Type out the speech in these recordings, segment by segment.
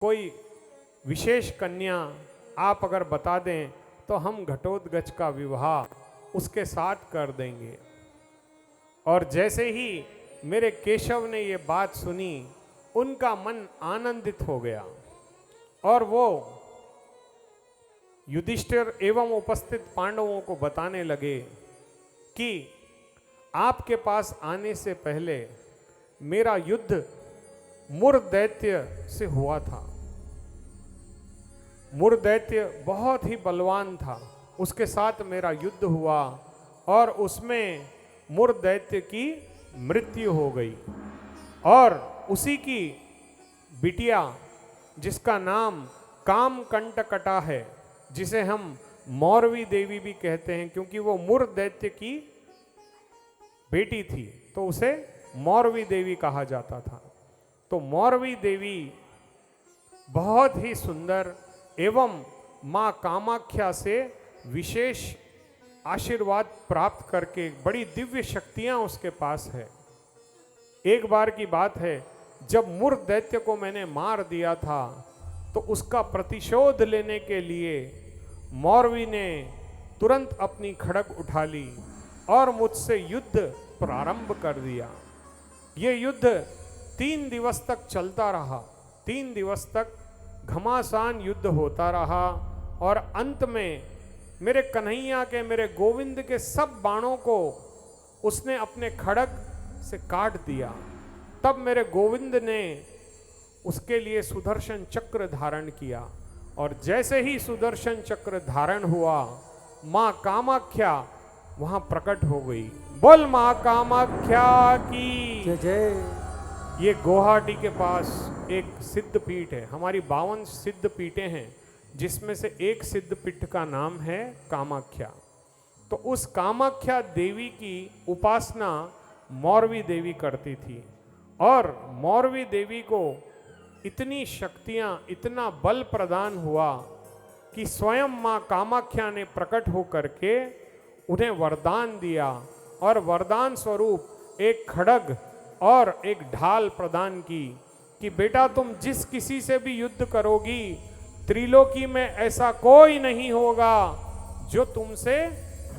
कोई विशेष कन्या आप अगर बता दें तो हम घटोत्कच का विवाह उसके साथ कर देंगे। और जैसे ही मेरे केशव ने ये बात सुनी, उनका मन आनंदित हो गया और वो युधिष्ठिर एवं उपस्थित पांडवों को बताने लगे कि आपके पास आने से पहले मेरा युद्ध मुर दैत्य से हुआ था। मुर दैत्य बहुत ही बलवान था, उसके साथ मेरा युद्ध हुआ और उसमें मुर दैत्य की मृत्यु हो गई और उसी की बिटिया जिसका नाम कामकंटकटा है, जिसे हम मौरवी देवी भी कहते हैं क्योंकि वो मुर दैत्य की बेटी थी, तो उसे मौरवी देवी कहा जाता था। तो मौरवी देवी बहुत ही सुंदर एवं माँ कामाख्या से विशेष आशीर्वाद प्राप्त करके बड़ी दिव्य शक्तियां उसके पास है। एक बार की बात है, जब मुर दैत्य को मैंने मार दिया था तो उसका प्रतिशोध लेने के लिए मौरवी ने तुरंत अपनी खड़ग उठा ली और मुझसे युद्ध प्रारंभ कर दिया। ये युद्ध 3 दिवस तक चलता रहा। 3 दिवस तक घमासान युद्ध होता रहा और अंत में मेरे कन्हैया के, मेरे गोविंद के सब बाणों को उसने अपने खड़ग से काट दिया। तब मेरे गोविंद ने उसके लिए सुदर्शन चक्र धारण किया और जैसे ही सुदर्शन चक्र धारण हुआ, माँ कामाख्या वहां प्रकट हो गई। बोल माँ कामाख्या की जय जय। ये गुवाहाटी के पास एक सिद्ध पीठ है। हमारी 52 सिद्ध पीठें हैं, जिसमें से एक सिद्ध पीठ का नाम है कामाख्या। तो उस कामाख्या देवी की उपासना मौरवी देवी करती थी और मौरवी देवी को इतनी शक्तियां, इतना बल प्रदान हुआ कि स्वयं माँ कामाख्या ने प्रकट होकर के उन्हें वरदान दिया और वरदान स्वरूप एक खड़ग और एक ढाल प्रदान की कि बेटा तुम जिस किसी से भी युद्ध करोगी, त्रिलोकी में ऐसा कोई नहीं होगा जो तुमसे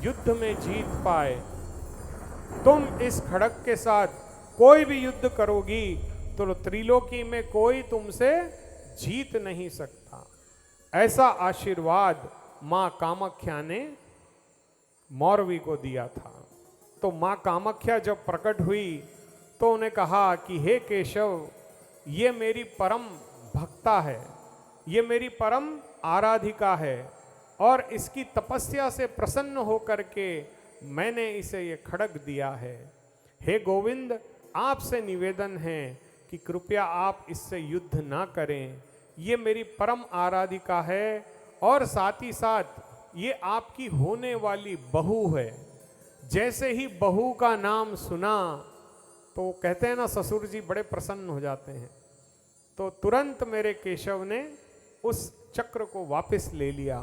युद्ध में जीत पाए। तुम इस खड़ग के साथ कोई भी युद्ध करोगी तो त्रिलोकी में कोई तुमसे जीत नहीं सकता। ऐसा आशीर्वाद माँ कामाख्या ने मौरवी को दिया था। तो माँ कामाख्या जब प्रकट हुई तो उन्हें कहा कि हे केशव, ये मेरी परम भक्ता है, ये मेरी परम आराधिका है और इसकी तपस्या से प्रसन्न होकर के मैंने इसे ये खड़ग दिया है। हे गोविंद, आपसे निवेदन है कि कृपया आप इससे युद्ध ना करें। ये मेरी परम आराधिका है और साथ ही साथ ये आपकी होने वाली बहू है। जैसे ही बहू का नाम सुना तो कहते हैं ना, ससुर जी बड़े प्रसन्न हो जाते हैं। तो तुरंत मेरे केशव ने उस चक्र को वापस ले लिया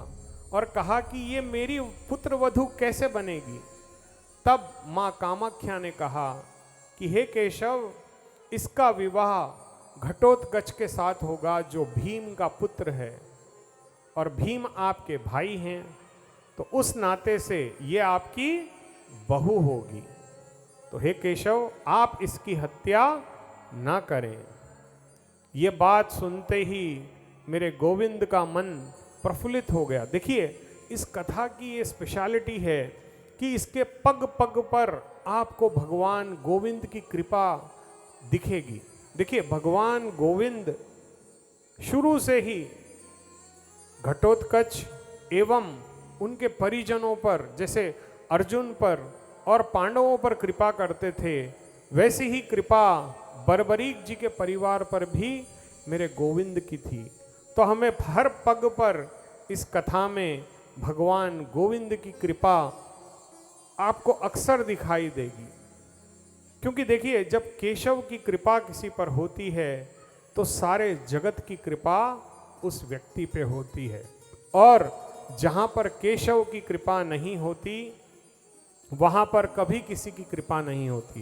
और कहा कि ये मेरी पुत्र वधू कैसे बनेगी। तब माँ कामाख्या ने कहा कि हे केशव, इसका विवाह घटोत्कच के साथ होगा जो भीम का पुत्र है और भीम आपके भाई हैं, तो उस नाते से ये आपकी बहू होगी। तो हे केशव, आप इसकी हत्या ना करें। ये बात सुनते ही मेरे गोविंद का मन प्रफुल्लित हो गया। देखिए, इस कथा की ये स्पेशलिटी है कि इसके पग पग पर आपको भगवान गोविंद की कृपा दिखेगी। देखिए, भगवान गोविंद शुरू से ही घटोत्कच एवं उनके परिजनों पर, जैसे अर्जुन पर और पांडवों पर कृपा करते थे, वैसी ही कृपा बर्बरीक जी के परिवार पर भी मेरे गोविंद की थी। तो हमें हर पग पर इस कथा में भगवान गोविंद की कृपा आपको अक्सर दिखाई देगी। क्योंकि देखिए, जब केशव की कृपा किसी पर होती है तो सारे जगत की कृपा उस व्यक्ति पे होती है, और जहाँ पर केशव की कृपा नहीं होती वहाँ पर कभी किसी की कृपा नहीं होती।